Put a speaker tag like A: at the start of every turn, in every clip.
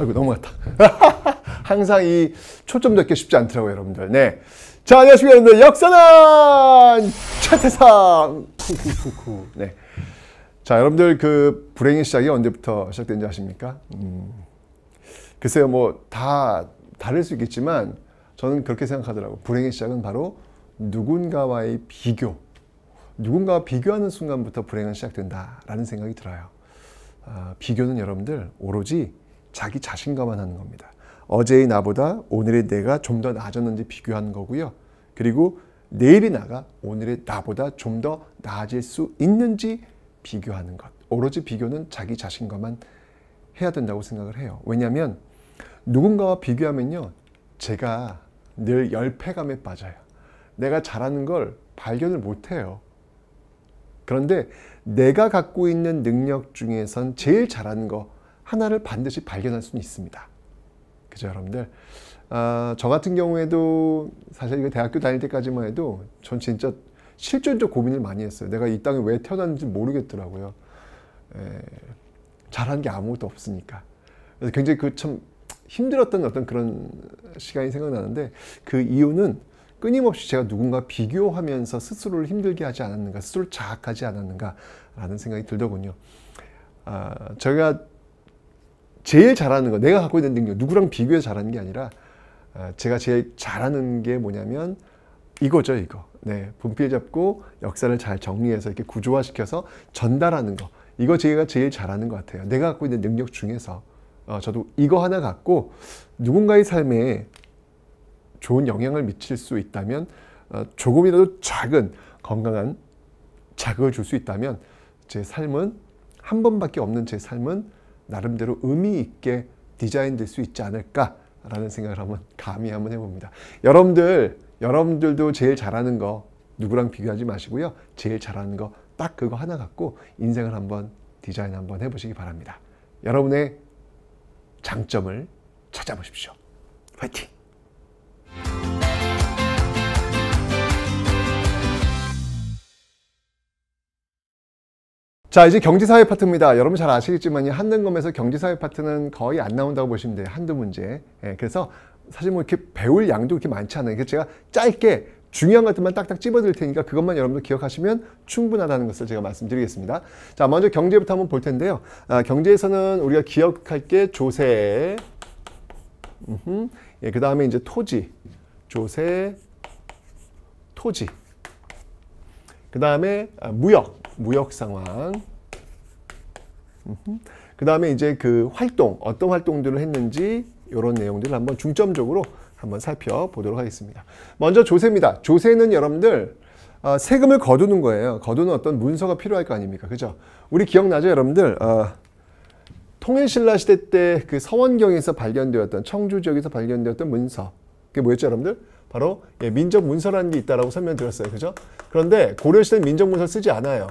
A: 아이고 넘어갔다. 항상 이 초점 잡기 쉽지 않더라고요, 여러분들. 네. 자, 안녕하십니까, 여러분들. 역사는 최태상. 네. 자, 여러분들 그 불행의 시작이 언제부터 시작된지 아십니까? 글쎄요, 뭐 다 다를 수 있겠지만 저는 그렇게 생각하더라고요. 불행의 시작은 바로 누군가와의 비교. 누군가와 비교하는 순간부터 불행은 시작된다라는 생각이 들어요. 비교는 여러분들 오로지 자기 자신과만 하는 겁니다. 어제의 나보다 오늘의 내가 좀 더 나아졌는지 비교하는 거고요. 그리고 내일의 나가 오늘의 나보다 좀 더 나아질 수 있는지 비교하는 것. 오로지 비교는 자기 자신과만 해야 된다고 생각을 해요. 왜냐하면 누군가와 비교하면요, 제가 늘 열패감에 빠져요. 내가 잘하는 걸 발견을 못해요. 그런데 내가 갖고 있는 능력 중에선 제일 잘하는 거 하나를 반드시 발견할 수는 있습니다. 그죠, 여러분들? 저 같은 경우에도 사실 이거 대학교 다닐 때까지만 해도 전 진짜 실존적 고민을 많이 했어요. 내가 이 땅에 왜 태어났는지 모르겠더라고요. 잘하는 게 아무것도 없으니까. 그래서 굉장히 참 힘들었던 어떤 그런 시간이 생각나는데, 그 이유는 끊임없이 제가 누군가 비교하면서 스스로를 힘들게 하지 않았는가, 스스로를 자학하지 않았는가 라는 생각이 들더군요. 제가 제일 잘하는 거, 내가 갖고 있는 능력, 누구랑 비교해서 잘하는 게 아니라 제가 제일 잘하는 게 뭐냐면 이거죠, 이거. 네, 분필 잡고 역사를 잘 정리해서 이렇게 구조화시켜서 전달하는 거. 이거 제가 제일 잘하는 것 같아요. 내가 갖고 있는 능력 중에서 저도 이거 하나 갖고 누군가의 삶에 좋은 영향을 미칠 수 있다면, 조금이라도 작은 건강한 자극을 줄 수 있다면 제 삶은, 한 번밖에 없는 제 삶은 나름대로 의미 있게 디자인될 수 있지 않을까라는 생각을 감히 한번 해봅니다. 여러분들도 제일 잘하는 거 누구랑 비교하지 마시고요. 제일 잘하는 거 딱 그거 하나 갖고 인생을 한번 디자인 한번 해보시기 바랍니다. 여러분의 장점을 찾아보십시오. 화이팅! 자, 이제 경제사회 파트입니다. 여러분 잘 아시겠지만 한능검에서 경제사회 파트는 거의 안 나온다고 보시면 돼요. 한두 문제. 그래서 사실 뭐 이렇게 배울 양도 그렇게 많지 않아요. 그래서 제가 짧게 중요한 것들만 딱딱 찝어드릴 테니까 그것만 여러분들 기억하시면 충분하다는 것을 제가 말씀드리겠습니다. 자, 먼저 경제부터 한번 볼 텐데요. 경제에서는 우리가 기억할 게 조세, 그 다음에 이제 토지, 조세, 토지, 그 다음에 무역 상황, 그 다음에 이제 그 활동, 어떤 활동들을 했는지 이런 내용들을 한번 중점적으로 한번 살펴보도록 하겠습니다. 먼저 조세입니다. 조세는 여러분들 세금을 거두는 거예요. 거두는 어떤 문서가 필요할 거 아닙니까? 그죠? 우리 기억나죠, 여러분들? 통일신라 시대 때 그 서원경에서 발견되었던, 청주 지역에서 발견되었던 문서, 그게 뭐였죠, 여러분들? 바로 민족문서라는 게 있다라고 설명드렸어요. 그죠? 그런데 고려시대는 민족문서 쓰지 않아요.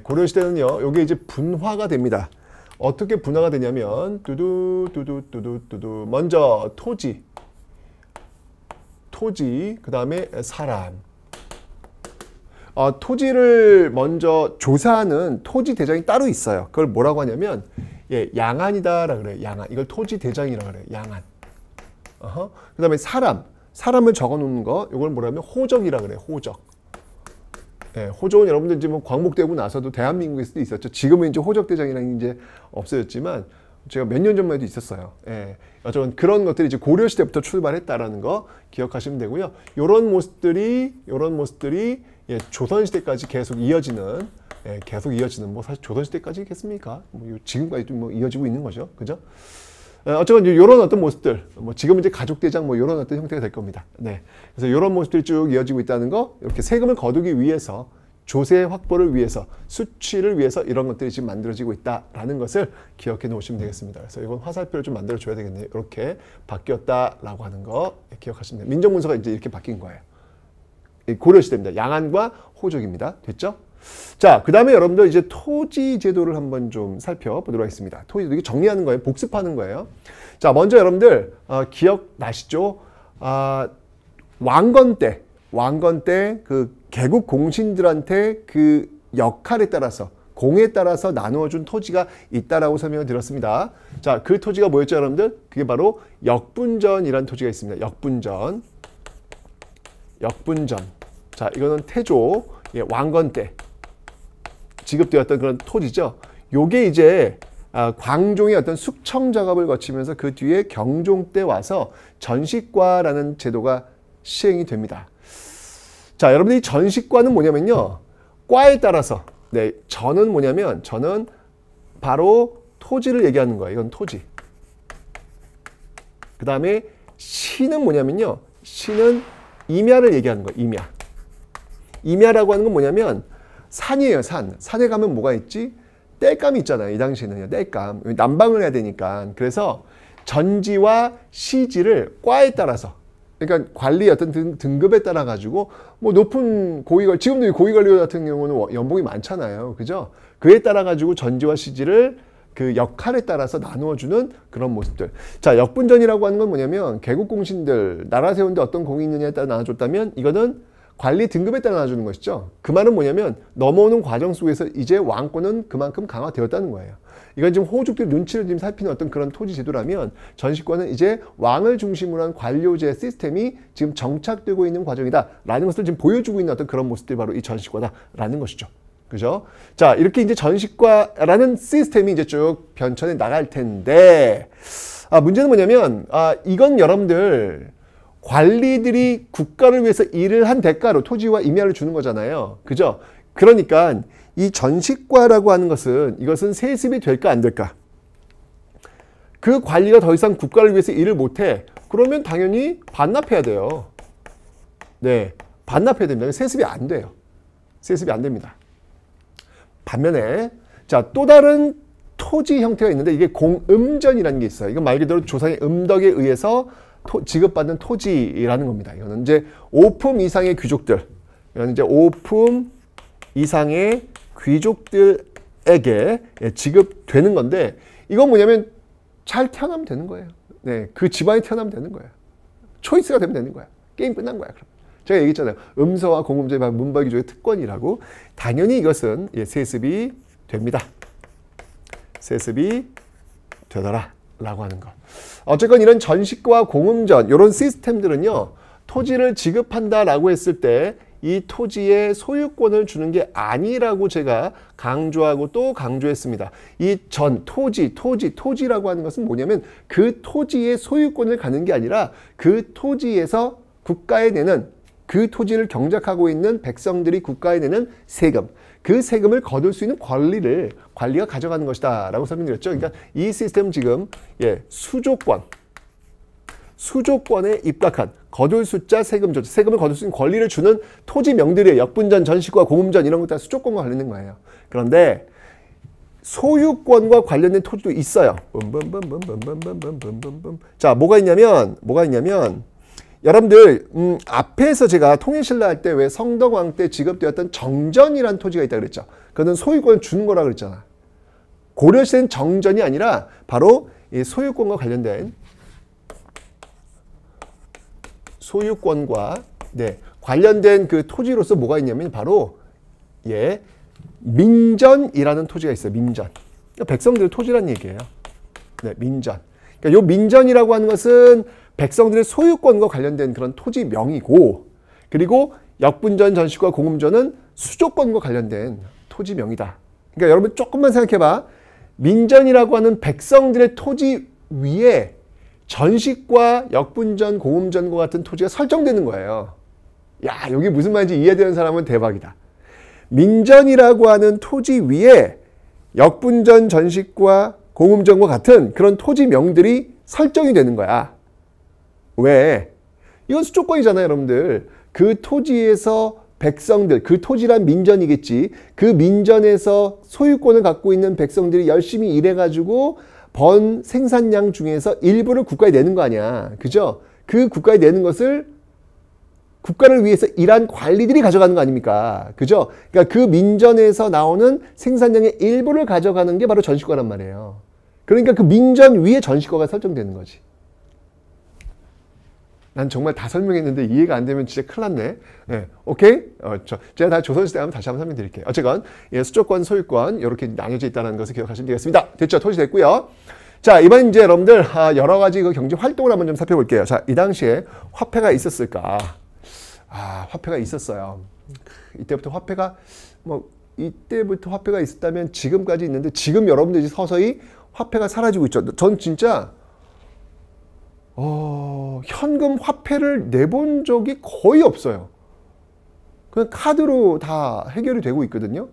A: 고려시대는요, 이게 이제 분화가 됩니다. 어떻게 분화가 되냐면, 먼저 토지, 그 다음에 사람. 토지를 먼저 조사하는 토지 대장이 따로 있어요. 그걸 뭐라고 하냐면, 양안이다라 그래요. 양안. 이걸 토지 대장이라 그래요. 양안. 그 다음에 사람을 적어 놓는 거, 이걸 뭐라면 호적이라 그래요. 호적. 호적은 여러분들 이제 뭐 광복되고 나서도 대한민국에서도 있었죠. 지금은 이제 호적대장이라는 게 이제 없어졌지만 제가 몇 년 전만 해도 있었어요. 어쨌든 그런 것들이 이제 고려시대부터 출발했다라는 거 기억하시면 되고요. 요런 모습들이 조선시대까지 계속 이어지는, 뭐 사실 조선시대까지 있겠습니까? 뭐 지금까지도 뭐 이어지고 있는 거죠. 그죠? 어쨌든 이런 어떤 모습들, 뭐 지금은 이제 가족대장 뭐 이런 어떤 형태가 될 겁니다. 네. 그래서 이런 모습들이 쭉 이어지고 있다는 거, 이렇게 세금을 거두기 위해서, 조세 확보를 위해서, 수취를 위해서 이런 것들이 지금 만들어지고 있다라는 것을 기억해 놓으시면 되겠습니다. 그래서 이건 화살표를 좀 만들어 줘야 되겠네요. 이렇게 바뀌었다라고 하는 거 기억하시면 돼요. 민족문서가 이제 이렇게 바뀐 거예요. 고려시대입니다. 양안과 호적입니다. 됐죠? 자, 그 다음에 여러분들 이제 토지 제도를 한번 좀 살펴보도록 하겠습니다. 토지 제도, 이게 정리하는 거예요. 복습하는 거예요. 자, 먼저 여러분들 기억나시죠? 왕건 때 그 개국 공신들한테 그 역할에 따라서 공에 따라서 나누어준 토지가 있다라고 설명을 드렸습니다. 자, 그 토지가 뭐였죠, 여러분들? 그게 바로 역분전이라는 토지가 있습니다. 역분전. 자, 이거는 태조, 왕건 때 지급되었던 그런 토지죠. 요게 이제 광종의 어떤 숙청 작업을 거치면서 그 뒤에 경종 때 와서 전식과라는 제도가 시행이 됩니다. 자, 여러분들 이 전식과는 뭐냐면요. 과에 따라서, 네, 전은 뭐냐면, 전은 바로 토지를 얘기하는 거예요. 이건 토지. 그 다음에 시는 뭐냐면요. 시는 임야를 얘기하는 거예요. 임야. 임야라고 하는 건 뭐냐면, 산이에요, 산. 산에 가면 뭐가 있지? 땔감이 있잖아요. 이 당시에는 땔감. 난방을 해야 되니까. 그래서 전지와 시지를 과에 따라서, 그러니까 관리 어떤 등급에 따라 가지고 뭐 높은 고위관리, 지금도 고위관리 같은 경우는 연봉이 많잖아요. 그죠? 그에 따라 가지고 전지와 시지를 그 역할에 따라서 나누어주는 그런 모습들. 자, 역분전이라고 하는 건 뭐냐면 개국공신들, 나라 세우는데 어떤 공이 있느냐에 따라 나눠줬다면 이거는 관리 등급에 따라 나눠주는 것이죠. 그 말은 뭐냐면 넘어오는 과정 속에서 이제 왕권은 그만큼 강화되었다는 거예요. 이건 지금 호족들 눈치를 지금 살피는 어떤 그런 토지 제도라면 전시권은 이제 왕을 중심으로 한 관료제 시스템이 지금 정착되고 있는 과정이다라는 것을 지금 보여주고 있는 어떤 그런 모습들이 바로 이 전시과다라는 것이죠. 그죠? 자, 이렇게 이제 전시과라는 시스템이 이제 쭉 변천해 나갈 텐데, 문제는 뭐냐면, 이건 여러분들 관리들이 국가를 위해서 일을 한 대가로 토지와 임야를 주는 거잖아요. 그죠? 그러니까 이 전식과라고 하는 것은 이것은 세습이 될까 안 될까? 그 관리가 더 이상 국가를 위해서 일을 못해. 그러면 당연히 반납해야 돼요. 네, 반납해야 됩니다. 세습이 안 돼요. 세습이 안 됩니다. 반면에 자, 또 다른 토지 형태가 있는데 이게 공음전이라는 게 있어요. 이건 말 그대로 조상의 음덕에 의해서 지급받는 토지라는 겁니다. 이거는 이제 5품 이상의 귀족들, 이건 이제 5품 이상의 귀족들에게 지급되는 건데, 이건 뭐냐면 잘 태어나면 되는 거예요. 네, 그 집안이 태어나면 되는 거예요. 초이스가 되면 되는 거야. 게임 끝난 거야. 그럼 제가 얘기했잖아요. 음서와 공음제의 문벌귀족의 특권이라고. 당연히 이것은 세습이 됩니다. 세습이 되더라 라고 하는 것. 어쨌건 이런 전식과 공음전, 이런 시스템들은요, 토지를 지급한다라고 했을 때 이 토지의 소유권을 주는 게 아니라고 제가 강조하고 또 강조했습니다. 이 토지라고 하는 것은 뭐냐면 그 토지의 소유권을 갖는 게 아니라 그 토지에서 국가에 내는, 그 토지를 경작하고 있는 백성들이 국가에 내는 세금, 그 세금을 거둘 수 있는 권리를 관리가 가져가는 것이다 라고 설명드렸죠. 그러니까 이 시스템은 지금 수조권에 입각한 거둘 숫자 세금 조치, 세금을 거둘 수 있는 권리를 주는 토지명들이에요. 역분전, 전식과 공음전 이런 것들 다 수조권과 관련된 거예요. 그런데 소유권과 관련된 토지도 있어요. 자, 뭐가 있냐면 여러분들 앞에서 제가 통일신라 할 때 왜 성덕왕 때 지급되었던 정전이라는 토지가 있다 그랬죠. 그거는 소유권을 주는 거라 그랬잖아. 고려시대는 정전이 아니라 바로 이 소유권과 관련된 소유권과 관련된 그 토지로서 뭐가 있냐면 바로 민전이라는 토지가 있어요. 민전. 백성들의 토지란 얘기예요. 네, 민전. 그러니까 요 민전이라고 하는 것은 백성들의 소유권과 관련된 그런 토지명이고, 그리고 역분전, 전식과 공음전은 수조권과 관련된 토지명이다. 그러니까 여러분 조금만 생각해봐. 민전이라고 하는 백성들의 토지 위에 전식과 역분전, 공음전과 같은 토지가 설정되는 거예요. 야, 여기 무슨 말인지 이해되는 사람은 대박이다. 민전이라고 하는 토지 위에 역분전, 전식과 공음전과 같은 그런 토지명들이 설정이 되는 거야. 왜? 이건 수조권이잖아요, 여러분들. 그 토지에서 백성들, 그 토지란 민전이겠지. 그 민전에서 소유권을 갖고 있는 백성들이 열심히 일해가지고 번 생산량 중에서 일부를 국가에 내는 거 아니야. 그죠? 그 국가에 내는 것을 국가를 위해서 일한 관리들이 가져가는 거 아닙니까? 그죠? 그러니까 그 민전에서 나오는 생산량의 일부를 가져가는 게 바로 전식과란 말이에요. 그러니까 그 민전 위에 전식과가 설정되는 거지. 난 정말 다 설명했는데 이해가 안 되면 진짜 큰일 났네. 예, 오케이? 제가 다 조선시대 하면 다시 한번 설명드릴게요. 어쨌건 예, 수조권, 소유권 이렇게 나뉘어져 있다는 것을 기억하시면 되겠습니다. 됐죠? 토지됐고요. 자, 이번 이제 여러분들 여러 가지 그 경제 활동을 한번 좀 살펴볼게요. 자, 이 당시에 화폐가 있었을까? 화폐가 있었어요. 이때부터 화폐가 있었다면 지금까지 있는데 지금 여러분들이 서서히 화폐가 사라지고 있죠. 전 진짜 현금 화폐를 내본 적이 거의 없어요. 그냥 카드로 다 해결이 되고 있거든요.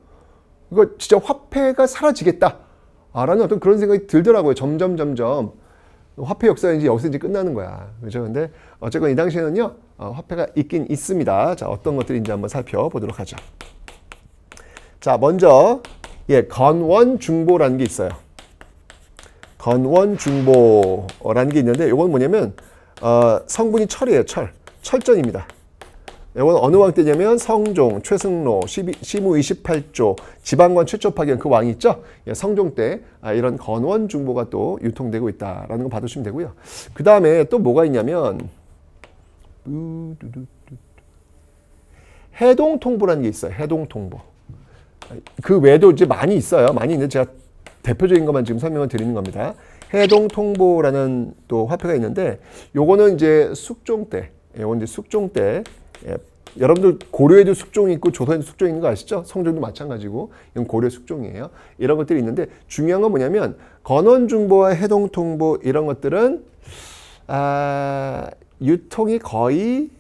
A: 이거 진짜 화폐가 사라지겠다 라는 어떤 그런 생각이 들더라고요. 점점 화폐 역사는 이제 여기서 이제 끝나는 거야. 그죠? 근데 어쨌건 이 당시에는요, 화폐가 있긴 있습니다. 자, 어떤 것들인지 한번 살펴보도록 하죠. 자, 먼저 건원중보라는 게 있어요. 건원중보라는 게 있는데 이건 뭐냐면 성분이 철이에요. 철전입니다. 이건 어느 왕 때냐면 성종, 최승로, 시무 28조, 지방관 최초 파견 그 왕이 있죠. 성종 때 이런 건원중보가 또 유통되고 있다라는 거 봐두시면 되고요. 그 다음에 또 뭐가 있냐면 해동통보라는 게 있어요. 해동통보. 그 외에도 이제 많이 있어요. 많이 있는데 제가 대표적인 것만 지금 설명을 드리는 겁니다. 해동통보라는 또 화폐가 있는데 요거는 이제 숙종 때, 요건 이제 숙종 때 여러분들 고려에도 숙종이 있고 조선에도 숙종이 있는 거 아시죠? 성종도 마찬가지고 이건 고려 숙종이에요. 이런 것들이 있는데 중요한 건 뭐냐면 건원중보와 해동통보 이런 것들은 유통이 거의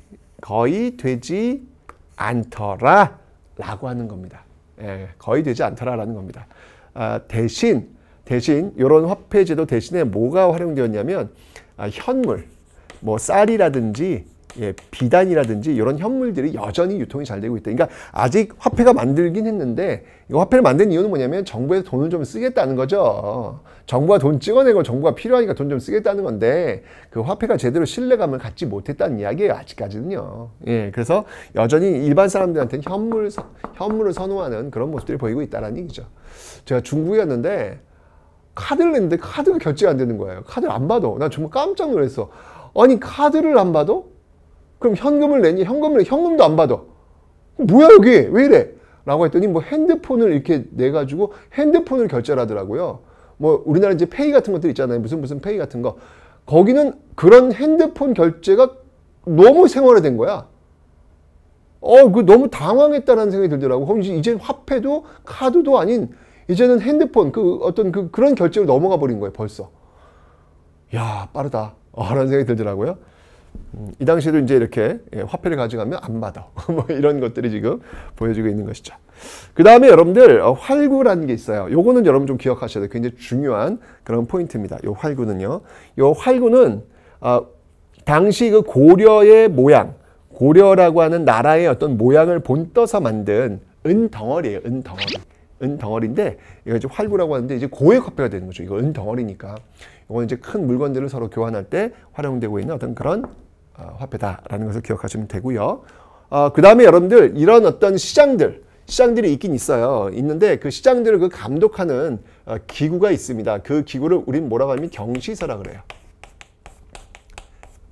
A: 되지 않더라 라고 하는 겁니다. 거의 되지 않더라라는 겁니다. 대신 이런 화폐제도 대신에 뭐가 활용되었냐면 현물, 뭐 쌀이라든지 비단이라든지 이런 현물들이 여전히 유통이 잘 되고 있다. 그러니까 아직 화폐가 만들긴 했는데 이 화폐를 만든 이유는 뭐냐면 정부에서 돈을 좀 쓰겠다는 거죠. 정부가 돈 찍어내고 정부가 필요하니까 돈 좀 쓰겠다는 건데 그 화폐가 제대로 신뢰감을 갖지 못했다는 이야기예요. 아직까지는요. 그래서 여전히 일반 사람들한테는 현물을 선호하는 그런 모습들이 보이고 있다는 얘기죠. 제가 중국이었는데 카드를 냈는데 카드가 결제가 안 되는 거예요. 카드를 안 받아. 나 정말 깜짝 놀랐어. 아니 카드를 안 받아? 그럼 현금을 내니 현금도 안 받아. 뭐야 여기 왜 이래? 라고 했더니 뭐 핸드폰을 이렇게 내가지고 핸드폰을 결제를 하더라고요. 뭐 우리나라 이제 페이 같은 것들 있잖아요. 무슨 페이 같은 거. 거기는 그런 핸드폰 결제가 너무 생활화된 거야. 그 너무 당황했다는 생각이 들더라고. 그럼 이제 화폐도 카드도 아닌 이제는 핸드폰 그런 결제로 넘어가 버린 거예요. 벌써. 야 빠르다. 라는 생각이 들더라고요. 이 당시에도 이제 이렇게 화폐를 가져가면 안 받아. 뭐 이런 것들이 지금 보여지고 있는 것이죠. 그 다음에 여러분들 활구라는 게 있어요. 요거는 여러분 좀 기억하셔야 돼요. 굉장히 중요한 그런 포인트입니다. 요 활구는요. 요 활구는 당시 그 고려의 모양, 고려라고 하는 나라의 어떤 모양을 본떠서 만든 은덩어리예요. 은덩어리인데 이거 이제 활구라고 하는데 이제 고액 화폐가 되는 거죠. 이거 은덩어리니까. 이건 이제 큰 물건들을 서로 교환할 때 활용되고 있는 어떤 그런 화폐다라는 것을 기억하시면 되고요. 그 다음에 여러분들 이런 어떤 시장들이 있긴 있어요. 있는데 그 시장들을 그 감독하는 기구가 있습니다. 그 기구를 우린 뭐라고 하면 경시서라 그래요.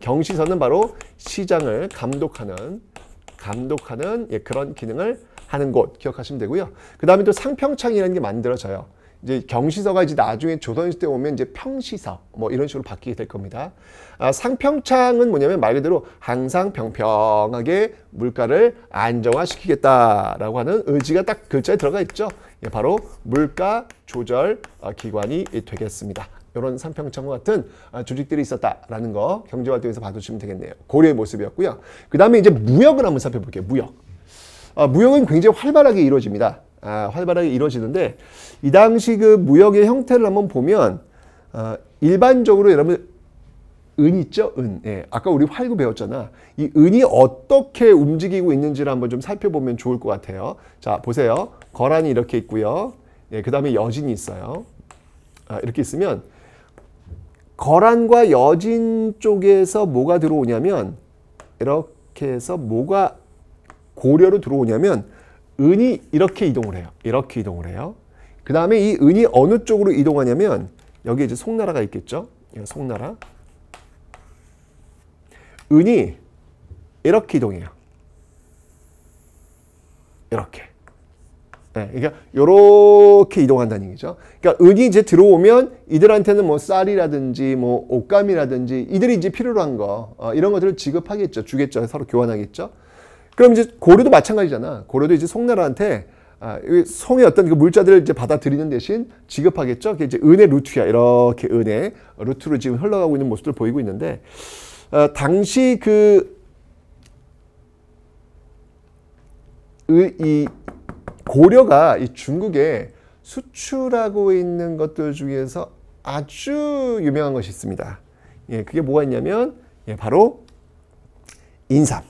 A: 경시서는 바로 시장을 감독하는 그런 기능을 하는 곳 기억하시면 되고요. 그 다음에 또 상평창이라는 게 만들어져요. 이제 경시서가 이제 나중에 조선시대 오면 이제 평시서 뭐 이런 식으로 바뀌게 될 겁니다. 상평창은 뭐냐면 말 그대로 항상 평평하게 물가를 안정화시키겠다라고 하는 의지가 딱 글자에 들어가 있죠. 바로 물가 조절 기관이 되겠습니다. 이런 상평창과 같은 조직들이 있었다라는 거 경제활동에서 봐두시면 되겠네요. 고려의 모습이었고요. 그 다음에 이제 무역을 한번 살펴볼게요. 무역은 굉장히 활발하게 이루어집니다. 활발하게 이루어지는데 이 당시 그 무역의 형태를 한번 보면 일반적으로 여러분 은 있죠? 은. 아까 우리 활구 배웠잖아. 이 은이 어떻게 움직이고 있는지를 한번 좀 살펴보면 좋을 것 같아요. 자, 보세요. 거란이 이렇게 있고요. 그 다음에 여진이 있어요. 이렇게 있으면 거란과 여진 쪽에서 뭐가 들어오냐면 이렇게 해서 뭐가 고려로 들어오냐면 은이 이렇게 이동을 해요. 이렇게 이동을 해요. 그 다음에 이 은이 어느 쪽으로 이동하냐면 여기 이제 송나라가 있겠죠. 송나라. 은이 이렇게 이동해요. 이렇게. 네, 그러니까 이렇게 이동한다는 얘기죠. 그러니까 은이 이제 들어오면 이들한테는 뭐 쌀이라든지 뭐 옷감이라든지 이들이 이제 필요로 한 거 이런 것들을 지급하겠죠. 주겠죠. 서로 교환하겠죠. 그럼 이제 고려도 마찬가지잖아. 고려도 이제 송나라한테 송의 어떤 그 물자들을 이제 받아들이는 대신 지급하겠죠. 그게 이제 은의 루트야. 이렇게 은의 루트로 지금 흘러가고 있는 모습들 보이고 있는데 당시 이 고려가 이 중국에 수출하고 있는 것들 중에서 아주 유명한 것이 있습니다. 예, 그게 뭐가 있냐면 바로 인삼.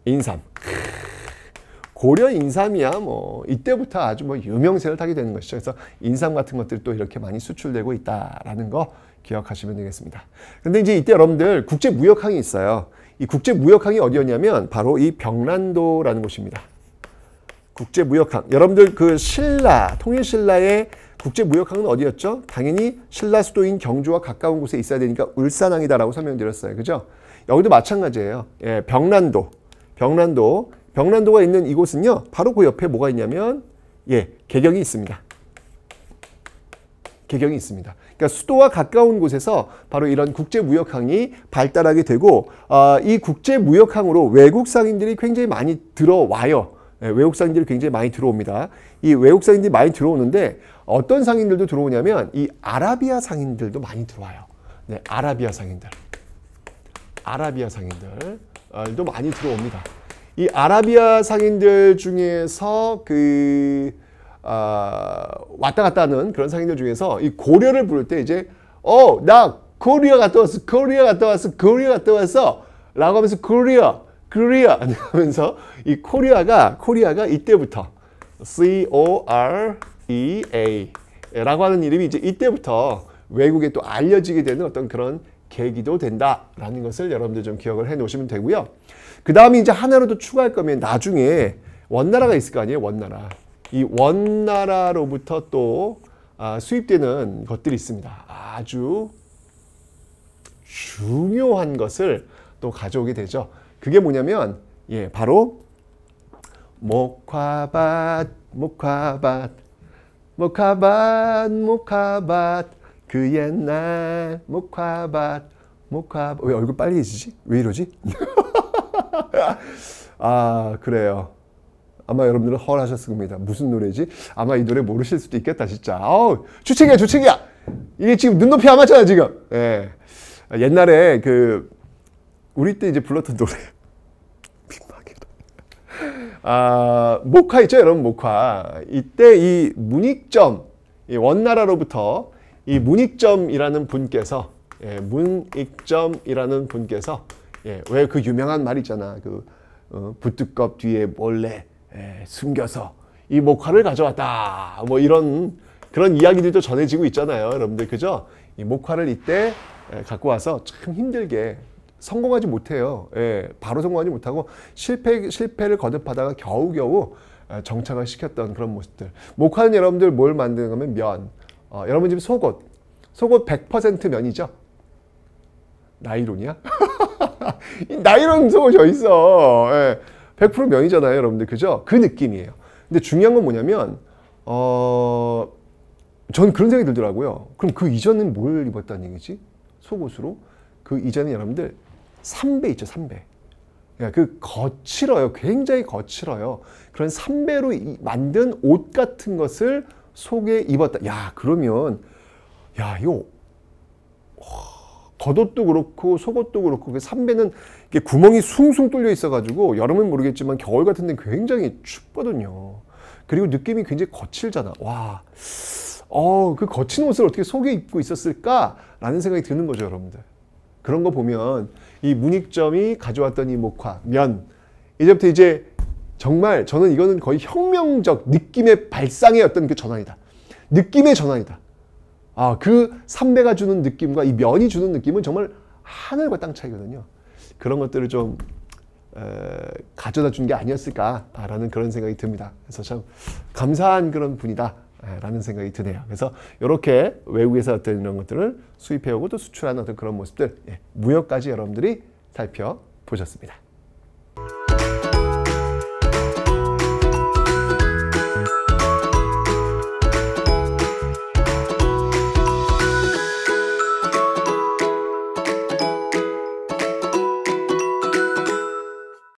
A: 인삼. 고려 인삼이야 뭐 이때부터 아주 뭐 유명세를 타게 되는 것이죠. 그래서 인삼 같은 것들이 또 이렇게 많이 수출되고 있다라는 거 기억하시면 되겠습니다. 근데 이제 이때 여러분들 국제무역항이 있어요. 이 국제무역항이 어디였냐면 바로 이 병란도라는 곳입니다. 국제무역항. 여러분들 그 신라, 통일신라의 국제무역항은 어디였죠? 당연히 신라 수도인 경주와 가까운 곳에 있어야 되니까 울산항이다라고 설명드렸어요. 그죠? 여기도 마찬가지예요. 예, 병란도. 병란도가 있는 이곳은요. 바로 그 옆에 뭐가 있냐면 개경이 있습니다. 개경이 있습니다. 그러니까 수도와 가까운 곳에서 바로 이런 국제무역항이 발달하게 되고 이 국제무역항으로 외국 상인들이 굉장히 많이 들어와요. 네, 외국 상인들이 굉장히 많이 들어옵니다. 이 외국 상인들이 많이 들어오는데 어떤 상인들도 들어오냐면 이 아라비아 상인들도 많이 들어와요. 네, 아라비아 상인들도 많이 들어옵니다. 이 아라비아 상인들 중에서 왔다 갔다 하는 그런 상인들 중에서 이 고려를 부를 때 이제 나 코리아 갔다 왔어 라고 하면서 코리아 하면서 이 코리아가 이때부터 COREA 라고 하는 이름이 이제 이때부터 외국에 또 알려지게 되는 어떤 그런 계기도 된다라는 것을 여러분들 좀 기억을 해 놓으시면 되고요. 그 다음에 이제 하나로 더 추가할 거면 나중에 원나라가 있을 거 아니에요. 원나라. 이 원나라로부터 또 수입되는 것들이 있습니다. 아주 중요한 것을 또 가져오게 되죠. 그게 뭐냐면 바로 목화밭 그 옛날 목화밭 왜 얼굴 빨개지지? 왜 이러지? 그래요. 아마 여러분들은 헐하셨을 겁니다. 무슨 노래지? 아마 이 노래 모르실 수도 있겠다 진짜. 주책이야. 이게 지금 눈높이 안 맞잖아 지금. 예. 옛날에 우리 때 이제 불렀던 노래. 목화 있죠, 여러분, 목화. 이때 이 문익점, 이 원나라로부터 이 문익점이라는 분께서, 왜 그 유명한 말 있잖아. 부뚜껑 뒤에 몰래 숨겨서 이 목화를 가져왔다. 뭐 그런 이야기들도 전해지고 있잖아요, 여러분들. 그죠? 이 목화를 이때 갖고 와서 참 힘들게 성공하지 못해요. 바로 성공하지 못하고 실패를 거듭하다가 겨우겨우 정착을 시켰던 그런 모습들. 목화는 여러분들 뭘 만드는 거면 면. 여러분 지금 속옷 100% 면이죠? 나이론이야? 나이론 속옷이 어딨어. 100% 면이잖아요, 여러분들. 그죠? 그 느낌이에요. 근데 중요한 건 뭐냐면 전 그런 생각이 들더라고요. 그럼 그 이전은 뭘 입었다는 얘기지? 속옷으로? 그 이전에 여러분들 삼배 있죠, 삼배. 그러니까 거칠어요. 굉장히 거칠어요. 그런 삼배로 만든 옷 같은 것을 속에 입었다. 그러면 이거 겉옷도 그렇고 속옷도 그렇고 그 삼배는 이게 구멍이 숭숭 뚫려 있어가지고 여름은 모르겠지만 겨울 같은 데는 굉장히 춥거든요. 그리고 느낌이 굉장히 거칠잖아. 그 거친 옷을 어떻게 속에 입고 있었을까라는 생각이 드는 거죠, 여러분들. 그런 거 보면 이 문익점이 가져왔던 이 목화, 면, 이제부터 이제 정말 저는 이거는 거의 혁명적 느낌의 발상의 어떤 그 전환이다. 느낌의 전환이다. 그 삼배가 주는 느낌과 이 면이 주는 느낌은 정말 하늘과 땅 차이거든요. 그런 것들을 좀 가져다 준 게 아니었을까라는 그런 생각이 듭니다. 그래서 참 감사한 그런 분이다. 라는 생각이 드네요. 그래서 이렇게 외국에서 어떤 이런 것들을 수입해오고 또 수출하는 어떤 그런 모습들, 무역까지 여러분들이 살펴보셨습니다.